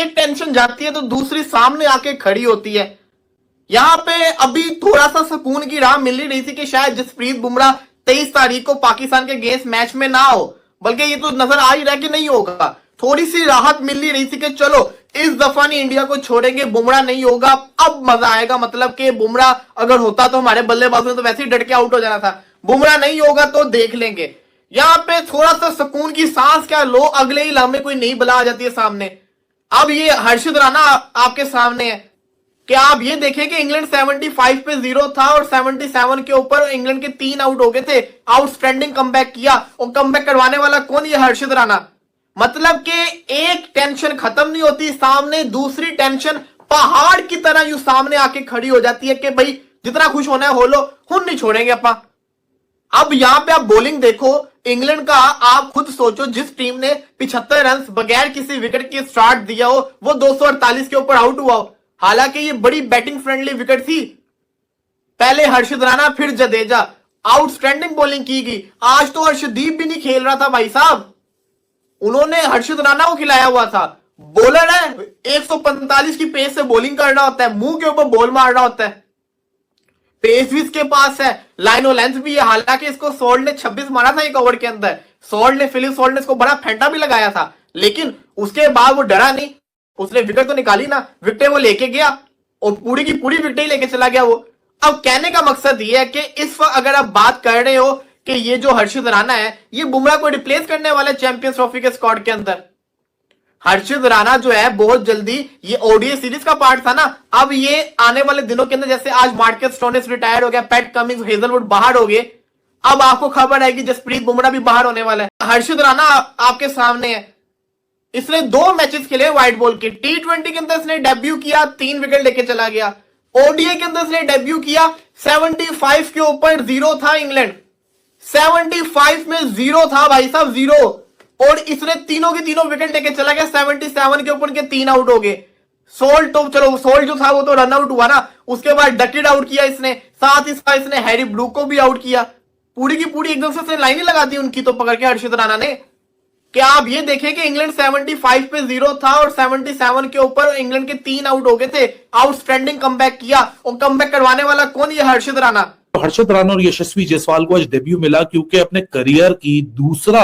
एक टेंशन जाती है तो दूसरी सामने आके खड़ी होती है। यहां पे अभी थोड़ा सा सुकून की राह मिल रही थी कि शायद जसप्रीत बुमराह 23 तारीख को पाकिस्तान के अगेंस्ट मैच में ना हो, बल्कि ये तो नजर आ ही रहा है कि नहीं होगा। थोड़ी सी राहत मिल रही थी कि चलो इस दफा नहीं इंडिया को छोड़ेंगे, बुमराह नहीं होगा, अब मजा आएगा। मतलब कि बुमराह अगर होता तो हमारे बल्लेबाजों ने तो वैसे ही डट के आउट हो जाना था, बुमराह नहीं होगा तो देख लेंगे। यहां पे थोड़ा सा सुकून की सांस क्या लो, अगले ही लम्हे कोई नई बला आ जाती है सामने। अब ये हर्षित राणा आपके सामने है। क्या आप ये देखें कि इंग्लैंड 75 पे 0 था और 77 के ऊपर इंग्लैंड के 3 आउट हो गए थे, आउटस्टैंडिंग कमबैक किया, और कमबैक करवाने वाला कौन? ये हर्षित राणा। मतलब कि एक टेंशन खत्म नहीं होती, सामने दूसरी टेंशन पहाड़ की तरह यू सामने आके खड़ी हो जाती है कि भाई जितना खुश होना है हो लो, हुन नहीं छोड़ेंगे अपा। अब यहां पे आप बॉलिंग देखो इंग्लैंड का, आप खुद सोचो जिस टीम ने 75 रन बगैर किसी विकेट के स्टार्ट दिया हो वो 248 के ऊपर आउट हुआ हो। हालांकि ये बड़ी बैटिंग फ्रेंडली विकेट थी। पहले हर्षित राणा फिर जडेजा, आउटस्टैंडिंग बॉलिंग की गई। आज तो हर्षदीप भी नहीं खेल रहा था भाई साहब, उन्होंने हर्षित राणा को खिलाया हुआ था। बॉलर है, 145 की पेस से बॉलिंग कर रहा होता है, मुंह के ऊपर बॉल मार रहा होता है, पेस भी इसके पास है, लाइन और लेंथ भी है। हालांकि इसको सॉल्ट ने 26 मारा था एक ओवर के अंदर, फिलिप सॉल्ट ने इसको बड़ा फेंटा भी लगाया था, लेकिन उसके बाद वो डरा नहीं, उसने विकेट तो निकाली ना, विकेट वो लेके गया और पूरी की पूरी विकेट ही लेके चला गया वो। अब कहने का मकसद ये है कि इस वक्त अगर आप बात कर रहे हो कि ये जो हर्षित राणा है ये बुमराह को रिप्लेस करने वाला चैंपियंस ट्रॉफी के स्क्वाड के अंदर, हर्षित राणा जो है बहुत जल्दी, ये ओडीआई सीरीज का पार्ट था ना, अब ये आने वाले दिनों के अंदर, जैसे आज मार्कस स्टोइनिस रिटायर हो गया, पैट कमिंस, हेजलवुड बाहर हो गए, अब आपको खबर है कि जसप्रीत बुमराह भी बाहर होने वाला है। हर्षित राणा आपके सामने है, इसने 2 मैचेस खेले व्हाइट बॉल के। T20 के अंदर इसने डेब्यू किया, 3 विकेट लेके चला गया। ओडीआई के अंदर इसने डेब्यू किया, 75 के ऊपर 0 था इंग्लैंड, 75 में 0 था भाई साहब, 0, और इसने तीनों के तीनों विकेट लेके चला गया। 77 के ऊपर के 3 आउट हो गए। सोल्ट तो चलो, सोल्ट जो था वो तो रन आउट हुआ ना, उसके बाद डकेट आउट किया इसने, साथ ही साथ इसने हैरी ब्रूक को भी आउट किया। पूरी की पूरी एकदम से लाइन ही लगा दी उनकी तो पकड़ के हर्षित राणा ने। क्या आप ये देखें कि इंग्लैंड 75 पे 0 था और 77 के ऊपर इंग्लैंड के 3 आउट हो गए थे, आउटस्टैंडिंग कमबैक किया, और कमबैक करवाने वाला कौन? ये हर्षित राणा। हर्षित राणा और यशस्वी जायसवाल को आज डेब्यू मिला, क्योंकि अपने करियर की दूसरा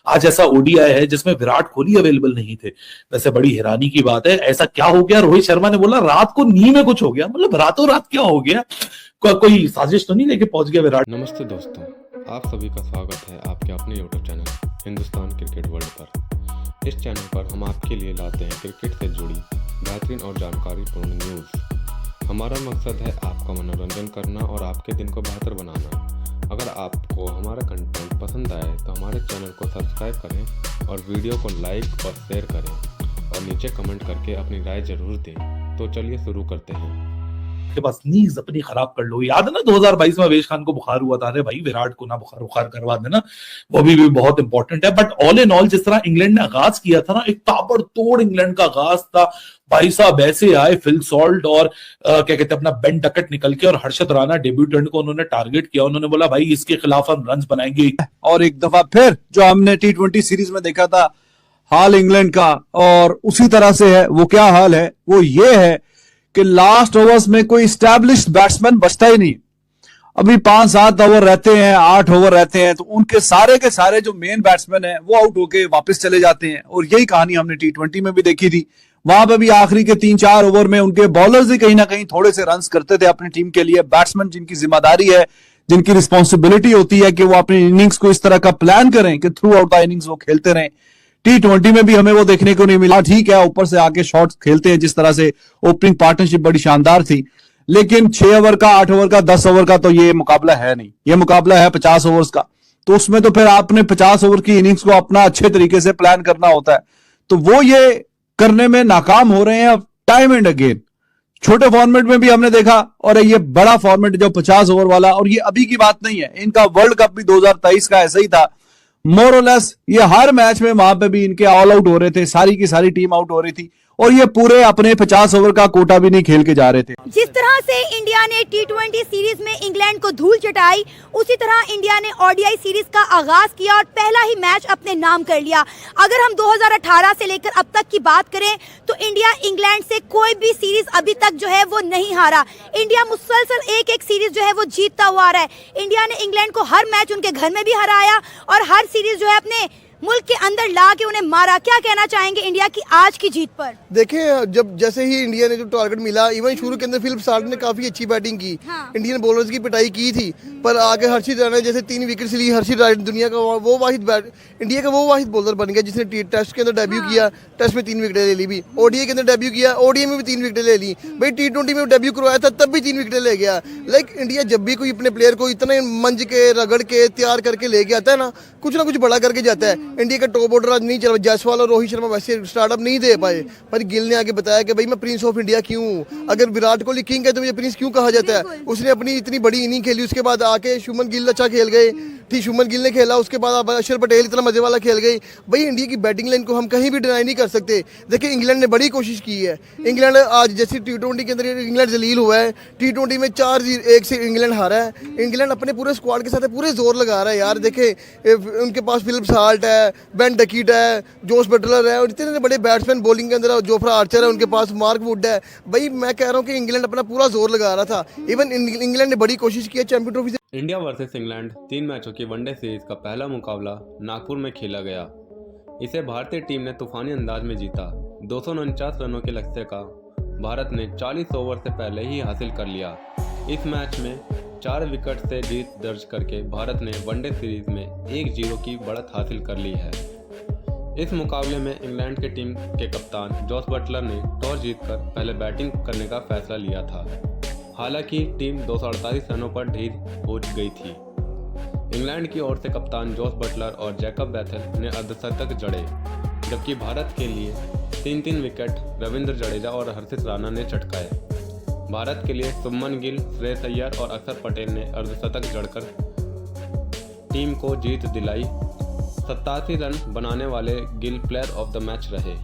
आज ऐसा ओडीआई है जिसमें विराट कोहली अवेलेबल नहीं थे। वैसे बड़ी हैरानी की बात है, ऐसा क्या हो गया? रोहित शर्मा ने बोला रात को नींद में कुछ हो गया, मतलब रातों रात क्या हो गया? कोई साजिश तो नहीं लेके पहुंच गया विराट? नमस्ते दोस्तों, आप सभी का स्वागत है आपके अपने YouTube channel Hindustan cricket world पर। इस चैनल पर हम आपके लिए लाते हैं क्रिकेट से जुड़ी बेहतरीन और जानकारीपूर्ण न्यूज़। हमारा मकसद है आपका मनोरंजन करना और आपके दिन को बेहतर बनाना। अगर आपको हमारा कंटेंट पसंद आए तो हमारे चैनल को सब्सक्राइब करें और वीडियो को लाइक और शेयर करें, और नीचे कमेंट करके अपनी राय जरूर दें। तो चलिए शुरू करते हैं। के पास नीज अपनी खराब कर लो। याद है ना 2022 में अवेश खान को बुखार हुआ था, अरे भाई विराट को ना बुखार करवा देना, वो भी बहुत इंपॉर्टेंट है। बट ऑल इन ऑल जिस तरह इंग्लैंड ने आगाज किया था ना, एक ताबड़तोड़ इंग्लैंड का आगाज था भाई साहब। ऐसे आए फिल सॉल्ट और क्या कहते हैं अपना बेन डकेट निकल के, और हर्षित राणा डेब्यूटेंट को उन्होंने टारगेट किया, उन्होंने बोला भाई इसके खिलाफ हम रन बनाएंगे। और एक दफा फिर जो हमने T20 सीरीज में देखा था हाल इंग्लैंड का, और उसी तरह से है। वो क्या हाल है? वो ये है कि लास्ट ओवर्स में कोई स्टैब्लिश्ड बैट्समैन बचता ही नहीं। अभी 5-7 ओवर रहते हैं, 8 ओवर रहते हैं, तो उनके सारे के सारे जो मेन बैट्समैन हैं वो आउट होके वापस चले जाते हैं। और यही कहानी हमने T20 में भी देखी थी। वहां पे भी आखिरी के 3-4 ओवर में उनके बॉलर्स ही कहीं ना कहीं थोड़े से रन्स करते थे अपनी टीम के लिए। बैट्समैन जिनकी जिम्मेदारी है, जिनकी रिस्पॉन्सिबिलिटी होती है कि वो अपनी इनिंग्स को इस तरह का प्लान करें कि थ्रू आउट द इनिंग्स वो खेलते रहें। T20 में भी हमें वो देखने को नहीं मिला। ठीक है, ऊपर से आके शॉट्स खेलते हैं, जिस तरह से ओपनिंग पार्टनरशिप बड़ी शानदार थी, लेकिन 6 ओवर का, 8 ओवर का, 10 ओवर का तो ये मुकाबला है नहीं। ये मुकाबला है 50 ओवर्स का। तो उसमें तो फिर आपने 50 ओवर की इनिंग्स को अपना अच्छे तरीके से प्लान करना होता है। तो वो ये करने में नाकाम हो रहे हैं अब टाइम एंड अगेन। छोटे फॉर्मेट में भी हमने देखा, और ये बड़ा फॉर्मेट जो 50 ओवर वाला, और ये अभी की बात नहीं है, इनका वर्ल्ड कप भी 2023 का ऐसा ही था मोर और लेस। ये हर मैच में वहां पे भी इनके ऑल आउट हो रहे थे, सारी की सारी टीम आउट हो रही थी, और ये पूरे अपने 50 ओवर का कोटा भी नहीं खेल के जा रहे थे। जिस तरह से इंडिया ने T20 सीरीज में इंग्लैंड को धूल चटाई, उसी तरह इंडिया ने ODI सीरीज का आगाज किया और पहला ही मैच अपने नाम कर लिया। अगर हम 2018 से लेकर अब तक की बात करें तो इंडिया इंग्लैंड से कोई भी सीरीज अभी तक जो है वो नहीं हारा। इंडिया मुसलसल एक सीरीज जो है वो जीतता हुआ आ रहा है। इंडिया ने इंग्लैंड को हर मैच उनके घर में भी हराया और हर सीरीज जो है अपने मुल्क के अंदर ला के उन्हें मारा। क्या कहना चाहेंगे इंडिया की आज की जीत पर? देखिए, जब जैसे ही इंडिया ने जो टारगेट मिला, इवन शुरू के अंदर फिलिप साल्ट ने काफी अच्छी बैटिंग की, इंडियन बॉलर्स की पिटाई की थी, पर आगे हर्षित राणा जैसे 3 विकेट्स ली। हर्षित राणा दुनिया का वो वाहिद इंडिया का वो वाहिद बॉलर बन गया जिसने टेस्ट के अंदर डेब्यू किया, टेस्ट में 3 विकेटें ले ली भी। ODI के अंदर डेब्यू किया, ODI में भी 3 विकेटें ले ली भाई। T20 में डेब्यू करवाया था तब भी 3 विकेटें ले गया। लाइक इंडिया जब भी कोई अपने प्लेयर को इतने मंज के रगड़ के तैयार करके लेके आता है ना कुछ बड़ा करके जाता है। इंडिया का टॉप ऑर्डर आज नहीं चल, जायसवाल और रोहित शर्मा वैसे स्टार्टअप नहीं दे पाए, पर गिल ने आगे बताया कि भाई मैं प्रिंस ऑफ इंडिया क्यों हूँ। अगर विराट कोहली किंग है तो मुझे प्रिंस क्यों कहा जाता है। उसने अपनी इतनी बड़ी इनिंग खेली, उसके बाद आके शुभमन गिल अच्छा खेल गए, ठीक शुभमन गिल ने खेला, उसके बाद अक्षर पटेल इतना मजे वाला खेल गई। भाई इंडिया की बैटिंग लाइन को हम कहीं भी डिनाई नहीं कर सकते। देखिए इंग्लैंड ने बड़ी कोशिश की है। इंग्लैंड आज जैसे T20 के अंदर इंग्लैंड जलील हुआ है, T20 में 4-1 से इंग्लैंड हारा है। इंग्लैंड अपने पूरे स्क्वाड के साथ पूरे जोर लगा रहा है यार। देखे उनके पास फिलिप साल्ट है, बेन डकीट है, जोस बटलर है और इतने बड़े बैट्समैन बॉलिंग के अंदर, जोफ्रा आर्चर है, उनके पास मार्क वुड है। भाई मैं कह रहा हूँ कि इंग्लैंड अपना पूरा जोर लगा रहा था। इवन इंग्लैंड ने बड़ी कोशिश की है चैंपियन ट्रॉफी से। इंडिया वर्सेस इंग्लैंड 3 मैचों की वनडे सीरीज का पहला मुकाबला नागपुर में खेला गया। इसे भारतीय टीम ने तूफानी अंदाज में जीता। 249 रनों के लक्ष्य का भारत ने 40 ओवर से पहले ही हासिल कर लिया। इस मैच में 4 विकेट से जीत दर्ज करके भारत ने वनडे सीरीज में 1-0 की बढ़त हासिल कर ली है। इस मुकाबले में इंग्लैंड की टीम के कप्तान जोस बटलर ने टॉस जीतकर पहले बैटिंग करने का फैसला लिया था। हालांकि टीम 248 रनों पर ढील हो गई थी। इंग्लैंड की ओर से कप्तान जोस बटलर और जैकब बैथेल ने अर्धशतक जड़े, जबकि भारत के लिए 3-3 विकेट रविंद्र जडेजा और हर्षित राणा ने चटकाए। भारत के लिए शुभमन गिल, श्रेयस अय्यर और अक्षर पटेल ने अर्धशतक जड़कर टीम को जीत दिलाई। 87 रन बनाने वाले Gill player of the match रहे।